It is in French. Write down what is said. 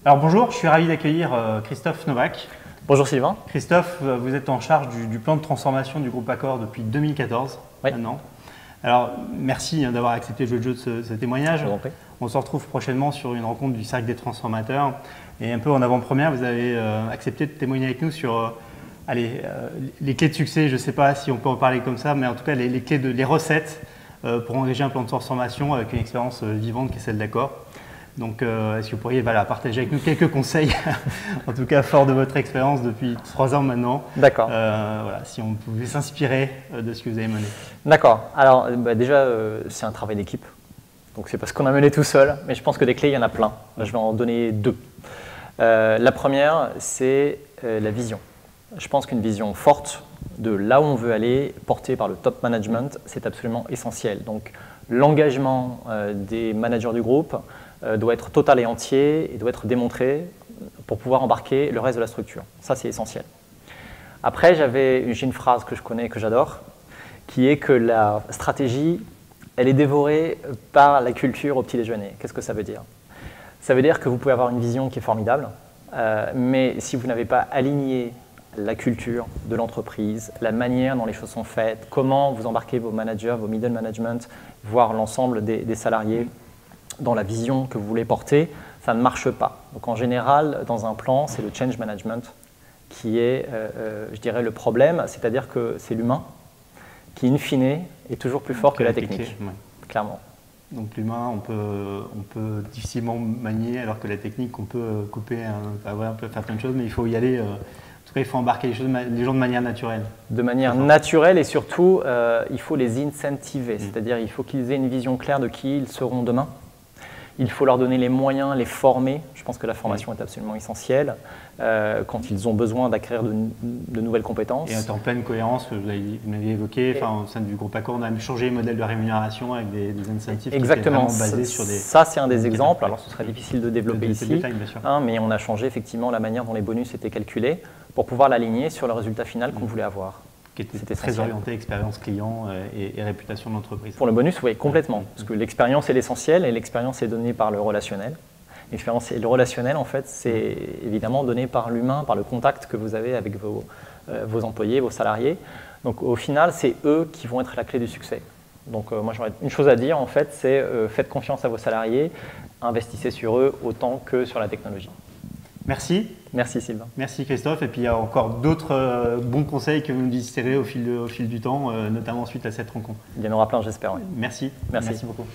Alors bonjour, je suis ravi d'accueillir Christophe Novak. Bonjour Sylvain. Christophe, vous êtes en charge du plan de transformation du groupe Accor depuis 2014 maintenant. Alors merci d'avoir accepté de jouer le jeu de ce témoignage. Je vous en prie. On se retrouve prochainement sur une rencontre du Cercle des transformateurs. Et un peu en avant-première, vous avez accepté de témoigner avec nous sur les clés de succès. Je ne sais pas si on peut en parler comme ça, mais en tout cas les clés les recettes pour engager un plan de transformation avec une expérience vivante qui est celle d'Accor. Donc, est-ce que vous pourriez partager avec nous quelques conseils, en tout cas fort de votre expérience depuis 3 ans maintenant. D'accord. Si on pouvait s'inspirer de ce que vous avez mené. D'accord. Alors déjà, c'est un travail d'équipe. Donc c'est parce qu'on a mené tout seul, mais je pense que des clés, il y en a plein. Je vais en donner 2. La première, c'est la vision. Je pense qu'une vision forte de là où on veut aller, portée par le top management, c'est absolument essentiel. Donc l'engagement des managers du groupe doit être total et entier et doit être démontré pour pouvoir embarquer le reste de la structure. Ça, c'est essentiel. Après, j'ai une phrase que je connais et que j'adore, qui est que la stratégie, elle est dévorée par la culture au petit déjeuner. Qu'est-ce que ça veut dire? Ça veut dire que vous pouvez avoir une vision qui est formidable, mais si vous n'avez pas aligné la culture de l'entreprise, la manière dont les choses sont faites, comment vous embarquez vos managers, vos middle management, voire l'ensemble des salariés dans la vision que vous voulez porter, ça ne marche pas. Donc en général, dans un plan, c'est le change management qui est, je dirais, le problème, c'est-à-dire que c'est l'humain qui, in fine, est toujours plus fort que la technique, clairement. Donc l'humain, on peut difficilement manier, alors que la technique, on peut couper, on peut faire plein de choses, mais il faut y aller. En tout cas, il faut embarquer les gens de manière naturelle. De manière naturelle et surtout, il faut les incentiver, c'est-à-dire il faut qu'ils aient une vision claire de qui ils seront demain. Il faut leur donner les moyens, les former. Je pense que la formation est absolument essentielle quand ils ont besoin d'acquérir de nouvelles compétences. Et être en pleine cohérence, vous l'avez évoqué, au sein du groupe Accor, on a même changé le modèle de rémunération avec des incentives qui étaient vraiment basés sur des… Ça, c'est un des exemples. Alors, ce serait difficile de développer ici, détails, bien sûr. Mais on a changé effectivement la manière dont les bonus étaient calculés pour pouvoir l'aligner sur le résultat final qu'on voulait avoir. Qui était très orienté expérience client et réputation de l'entreprise. Pour le bonus, oui, complètement. Parce que l'expérience est l'essentiel et l'expérience est donnée par le relationnel. L'expérience et le relationnel, en fait, c'est évidemment donné par l'humain, par le contact que vous avez avec vos employés, vos salariés. Donc au final, c'est eux qui vont être la clé du succès. Donc moi, j'aurais une chose à dire, en fait, c'est faites confiance à vos salariés, investissez sur eux autant que sur la technologie. Merci. Merci Sylvain. Merci Christophe. Et puis il y a encore d'autres bons conseils que vous nous discuterez au fil du temps, notamment suite à cette rencontre. Il y en aura plein, j'espère. Oui. Merci. Merci. Merci beaucoup.